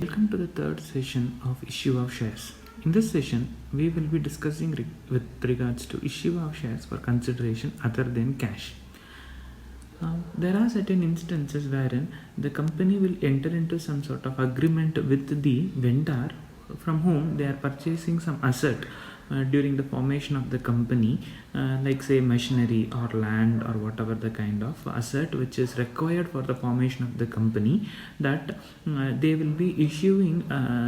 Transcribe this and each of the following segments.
Welcome to the third session of issue of shares. In this session, we will be discussing with regards to issue of shares for consideration other than cash. There are certain instances wherein the company will enter into some sort of agreement with the vendor from whom they are purchasing some asset during the formation of the company, like say machinery or land or whatever the kind of asset which is required for the formation of the company, that they will be issuing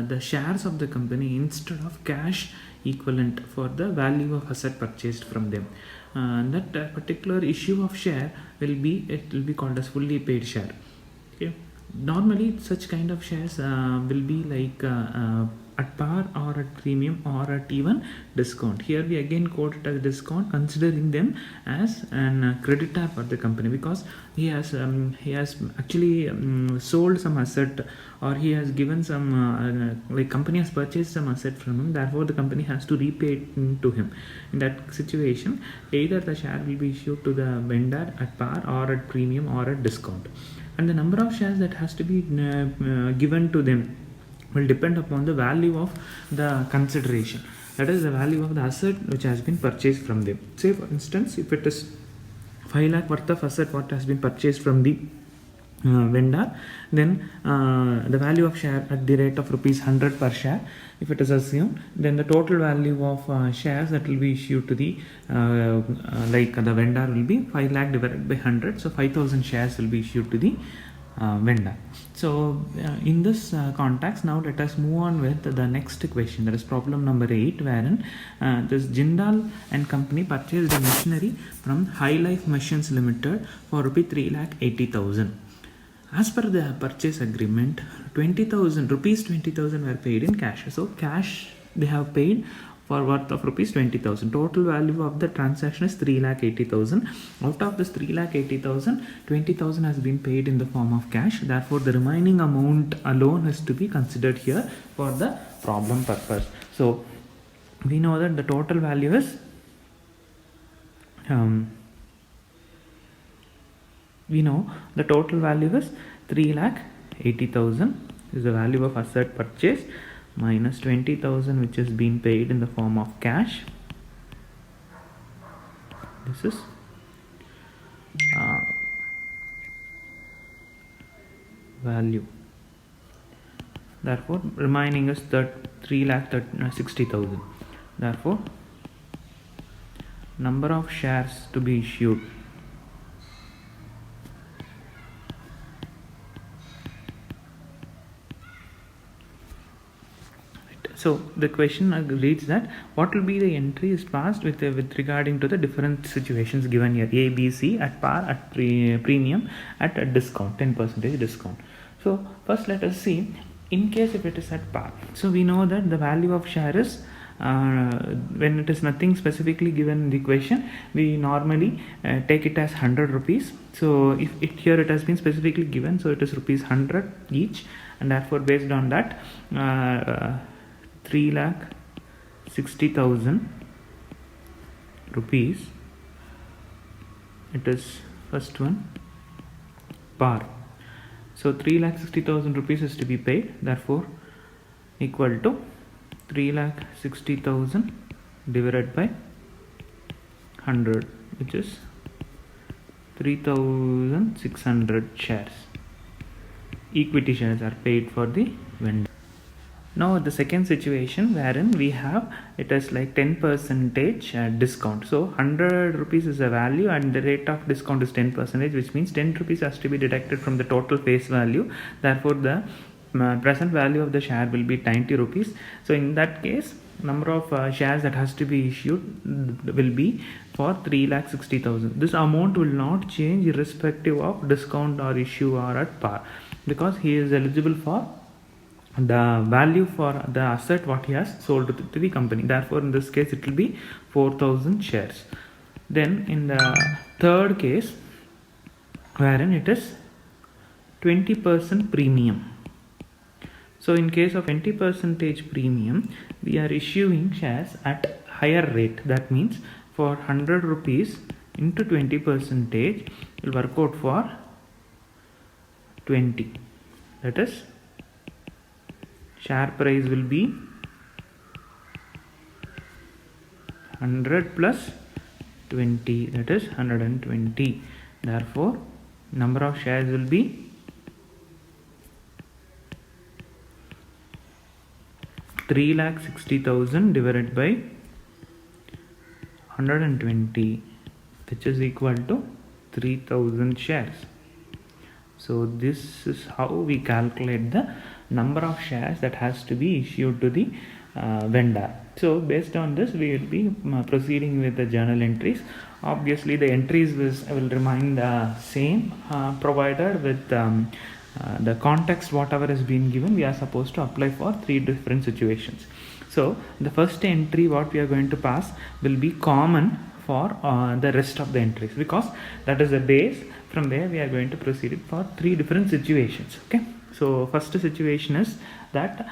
the shares of the company instead of cash equivalent for the value of asset purchased from them. That particular issue of share will be called as fully paid share. Okay. Normally such kind of shares will be like at par or at premium or at even discount. Here we again quote it as discount, considering them as an creditor for the company, because he has actually sold some asset, or he has given some like company has purchased some asset from him, therefore the company has to repay it to him. In that situation, either the share will be issued to the vendor at par or at premium or at discount, and the number of shares that has to be given to them will depend upon the value of the consideration, that is the value of the asset which has been purchased from them. Say for instance, if it is 5 lakh worth of asset what has been purchased from the vendor, then the value of share at the rate of rupees 100 per share, if it is assumed, then the total value of shares that will be issued to the like the vendor will be 5 lakh divided by 100, so 5000 shares will be issued to the vendor. So in this context, now let us move on with the next question, that is problem number 8, wherein this Jindal and company purchased the machinery from High Life Machines Limited for rupees 3,80,000. As per the purchase agreement, 20,000 were paid in cash. So cash they have paid for worth of rupees 20,000. Total value of the transaction is 3,80,000. Out of this 3,80,000, 20,000 has been paid in the form of cash. Therefore, the remaining amount alone has to be considered here for the problem purpose. So we know that the total value is 3,80,000 is the value of asset purchase, minus 20,000 which has been paid in the form of cash. This is value. Therefore, remaining is 3,60,000. Therefore, number of shares to be issued So the question reads that what will be the entries passed with regarding to the different situations given here, A, B, C, at par, at premium, at a discount, 10% discount. So first let us see, in case if it is at par. So we know that the value of share is, when it is nothing specifically given in the question, we normally take it as 100 rupees. So if here it has been specifically given, so it is rupees 100 each, and therefore based on that 3,60,000 rupees, it is first one, par. So 3,60,000 rupees is to be paid, therefore equal to 3,60,000 divided by 100, which is 3,600 shares. Equity shares are paid for the vendor. Now the second situation, wherein we have it is like 10% discount. So 100 rupees is a value and the rate of discount is 10%, which means 10 rupees has to be deducted from the total face value. Therefore the present value of the share will be 90 rupees. So in that case, number of shares that has to be issued will be for 3,60,000. This amount will not change irrespective of discount or issue or at par, because he is eligible for the value for the asset what he has sold to the company. Therefore in this case it will be 4,000 shares. Then in the third case, wherein it is 20% premium. So in case of 20% premium, we are issuing shares at higher rate. That means for 100 rupees into 20% will work out for 20, that is share price will be 100 plus 20, that is 120. Therefore number of shares will be 3,60,000 divided by 120, which is equal to 3,000 shares. So this is how we calculate the number of shares that has to be issued to the vendor. So based on this, we will be proceeding with the journal entries. Obviously the entries will remain the same, provided with the context whatever has been given, we are supposed to apply for 3 different situations. So the first entry what we are going to pass will be common for the rest of the entries, because that is the base. From there we are going to proceed for 3 different situations. Okay, so first situation is that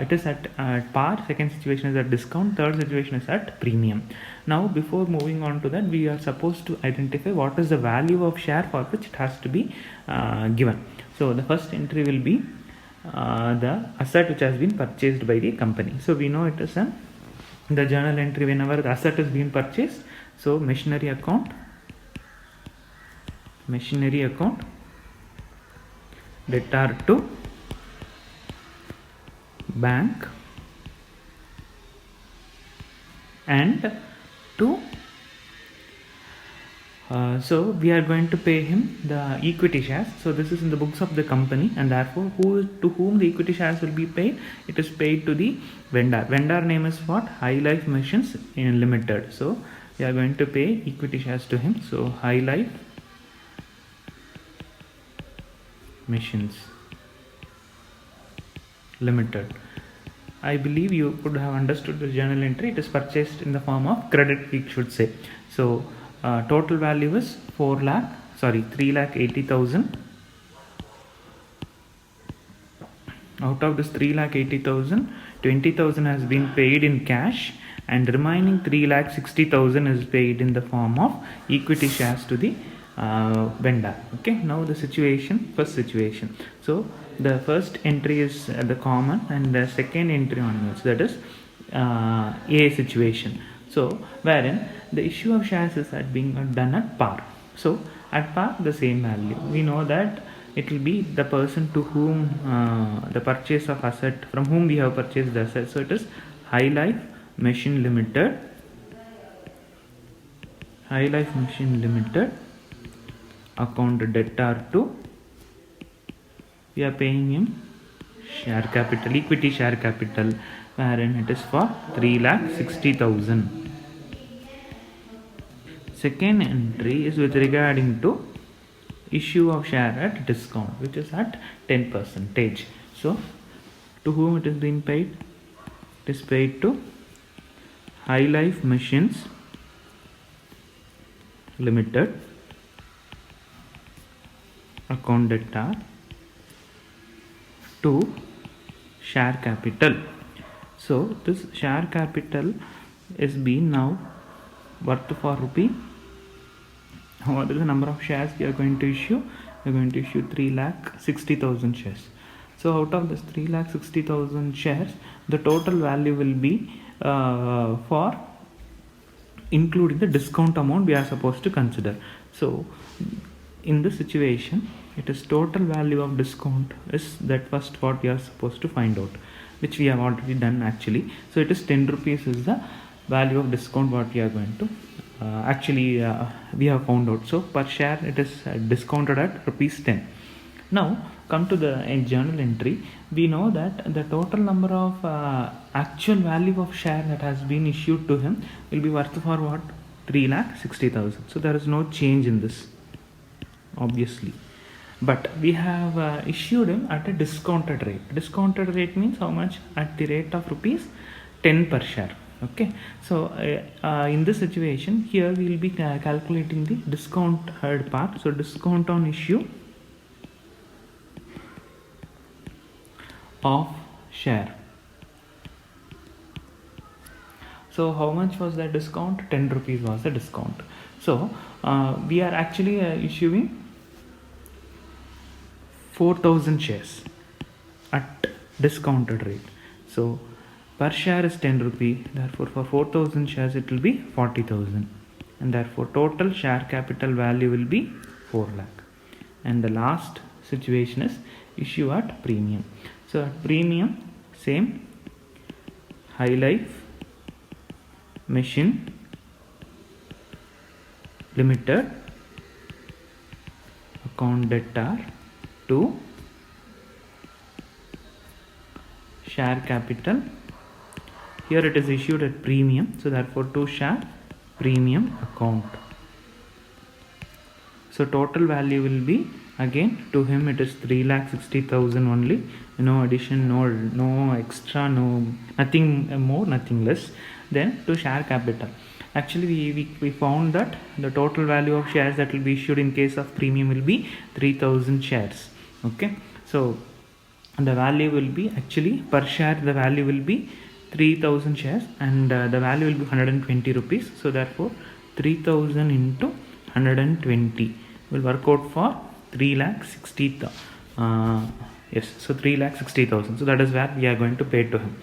it is at par, second situation is at discount, third situation is at premium. Now before moving on to that, we are supposed to identify what is the value of share for which it has to be given. So the first entry will be the asset which has been purchased by the company. So we know it is the journal entry whenever the asset is being purchased. So machinery account, debtor to bank and to so we are going to pay him the equity shares. So this is in the books of the company, and therefore to whom the equity shares will be paid? It is paid to the vendor. Vendor name is what? High Life Machines in Limited. So we are going to pay equity shares to him. So High Life Machines Limited. I believe you could have understood the journal entry. It is purchased in the form of credit, we should say. So total value is 3,80,000. Out of this 3,80,000, 20,000 has been paid in cash, and remaining 3,60,000 is paid in the form of equity shares to the vendor. Okay, now the first situation. So the first entry is the common, and the second entry onwards, that is A situation. So wherein the issue of shares is being done at par. So at par, the same value. We know that it will be the person to whom the purchase of asset, from whom we have purchased the asset. So it is High Life Machine Limited. High Life Machine Limited account debtor to, we are paying him share capital, equity share capital, wherein it is for 3,60,000. Second entry is with regarding to issue of share at discount, which is at 10%. So to whom it is being paid? It is paid to High Life Machines Limited, account debtor to share capital. So this share capital is being now worth for rupee. What is the number of shares we are going to issue? We are going to issue 3,60,000 shares. So out of this 3,60,000 shares, the total value will be for including the discount amount we are supposed to consider. So in this situation, it is total value of discount is that first what we are supposed to find out, which we have already done actually. So it is 10 rupees is the value of discount what we are going to we have found out. So per share it is discounted at rupees 10. Now come to the journal entry. We know that the total number of actual value of share that has been issued to him will be worth for what? 3,60,000. So there is no change in this, obviously. But we have issued him at a discounted rate. Discounted rate means how much? At the rate of rupees 10 per share. Okay, so in this situation, here we will be calculating the discounted part. So discount on issue of share. So how much was that discount? 10 rupees was the discount. So we are actually issuing 4,000 shares at discounted rate. So per share is 10 rupee, therefore for 4000 shares it will be 40,000, and therefore total share capital value will be 4 lakh. And the last situation is issue at premium. So at premium, same, High Life Machine Limited account debtor to share capital. Here it is issued at premium, so therefore to share premium account. So total value will be, again to him it is 3,60,000 only, no addition, no extra, no nothing more, nothing less. Then to share capital, actually we found that the total value of shares that will be issued in case of premium will be 3,000 shares. Okay, so the value will be, actually per share the value will be 3,000 shares, and the value will be 120 rupees. So therefore 3,000 into 120 will work out for 3,60,000. Yes, so 3,60,000. So that is where we are going to pay to him.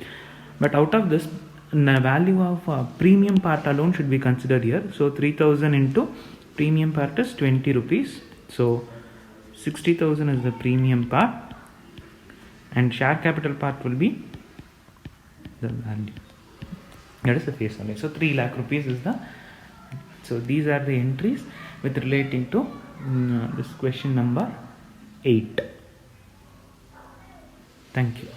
But out of this, the value of premium part alone should be considered here. So 3,000 into premium part is 20 rupees. So 60,000 is the premium part, and share capital part will be the value, that is the face value. So 3 lakh rupees is the, so these are the entries with relating to this question number 8. Thank you.